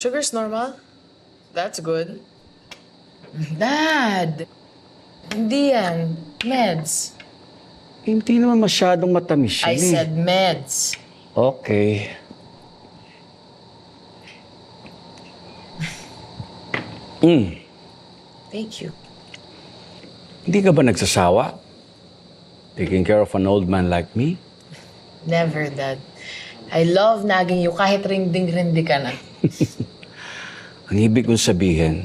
Sugar's normal. That's good. Dad! Hindi yan. Meds. Hindi naman masyadong matamis I yun eh. said meds. Okay. Thank you. Hindi ka ba nagsasawa? Taking care of an old man like me? Never, Dad. I love nagging you kahit rinding-rindi ka na. Ang ibig kong sabihin,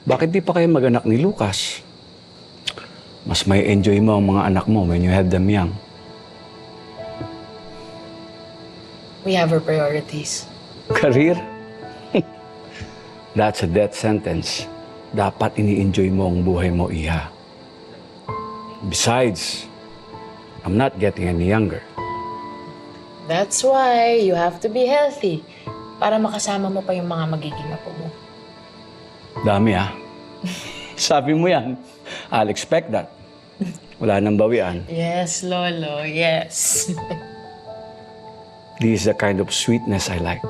bakit di pa kayo mag-anak ni Lucas? Mas may enjoy mo ang mga anak mo when you have them young. We have our priorities. Career? That's a death sentence. Dapat ini-enjoy mo ang buhay mo, Iha. Besides, I'm not getting any younger. That's why you have to be healthy para makasama mo pa yung mga magiging apo mo. Dami ah. Sabi mo yan. I'll expect that. Wala nang bawian. Yes, Lolo. Yes. This is the kind of sweetness I like.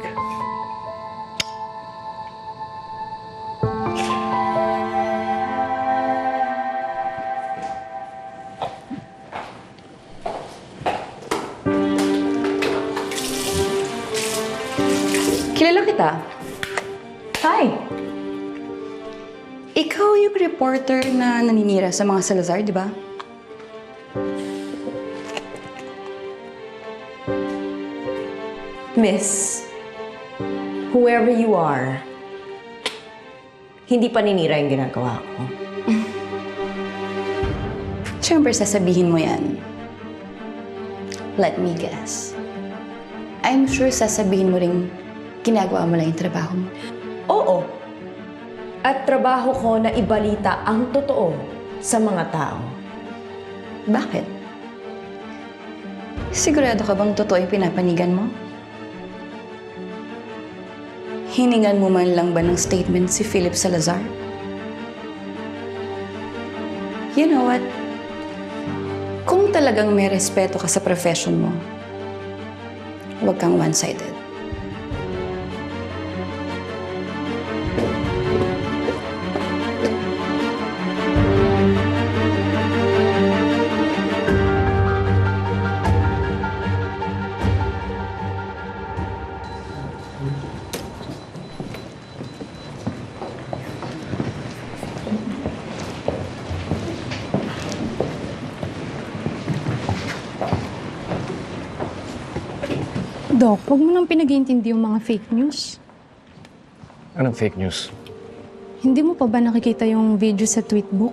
Kilala kita. Hi! Ikaw yung reporter na naninira sa mga Salazar, di ba? Miss, whoever you are, hindi paninira yung ginagawa ko. Siyempre, sasabihin mo yan. Let me guess. I'm sure sasabihin mo ring ginagawa mo lang yung trabaho mo. Oo. At trabaho ko na ibalita ang totoo sa mga tao. Bakit? Sigurado ka bang totoo yung pinapanigan mo? Hiningan mo man lang ba ng statement si Philip Salazar? You know what? Kung talagang may respeto ka sa profession mo, huwag kang one-sided. Dok, huwag mo nang pinag-iintindi yung mga fake news. Anong fake news? Hindi mo pa ba nakikita yung video sa tweetbook?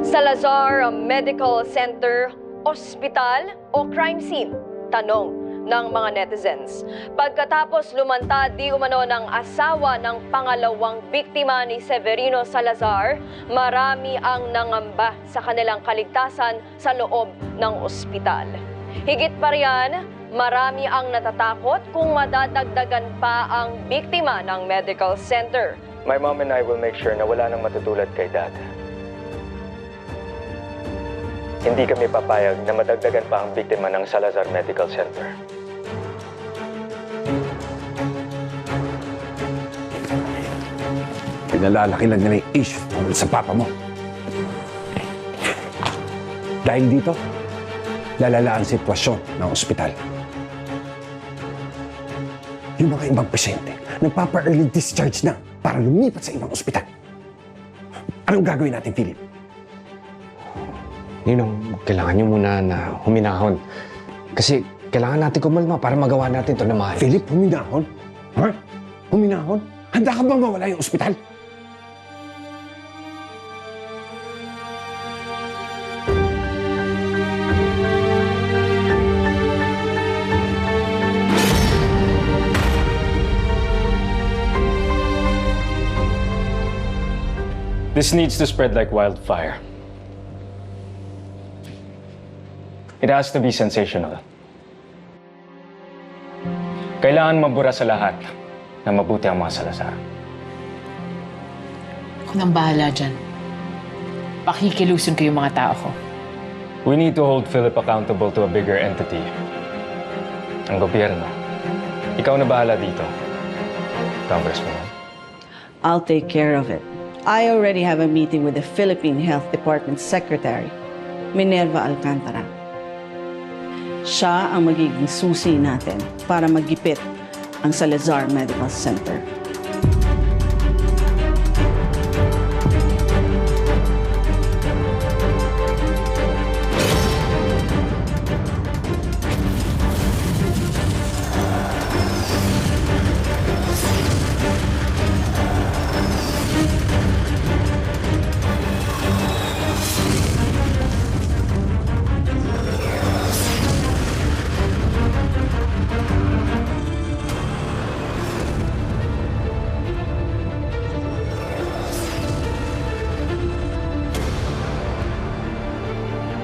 Salazar Medical Center, ospital o crime scene? Tanong ng mga netizens. Pagkatapos lumantad di umano ng asawa ng pangalawang biktima ni Severino Salazar, marami ang nangamba sa kanilang kaligtasan sa loob ng ospital. Higit pa riyan, marami ang natatakot kung madadagdagan pa ang biktima ng medical center. My mom and I will make sure na wala nang matutulad kay Dad. Hindi kami papayag na madagdagan pa ang biktima ng Salazar Medical Center. Pinalalaki lang nila yung issue tungkol sa papa mo. Dahil dito, lalala ang sitwasyon ng ospital. Yung mga ibang pasyente, nagpapa-early discharge na para lumipat sa ibang ospital. Anong gagawin natin, Philip? Ninong, kailangan nyo muna na huminahon. Kasi kailangan natin kumalma para magawa natin ito na maayos. Philip, huminahon? Ha? Huminahon? Handa ka bang mawala yung ospital? This needs to spread like wildfire. It has to be sensational. Kailangan mabura sa lahat na mabuti ang mga Salazar. Ako nang bahala dyan. pakikilusin ko yung mga tao ko. We need to hold Philip accountable to a bigger entity. Ang gobyerno. Ikaw na bahala dito, Congresswoman. I'll take care of it. I already have a meeting with the Philippine Health Department Secretary, Minerva Alcantara. Siya ang magiging susi natin para magipit ang Salazar Medical Center.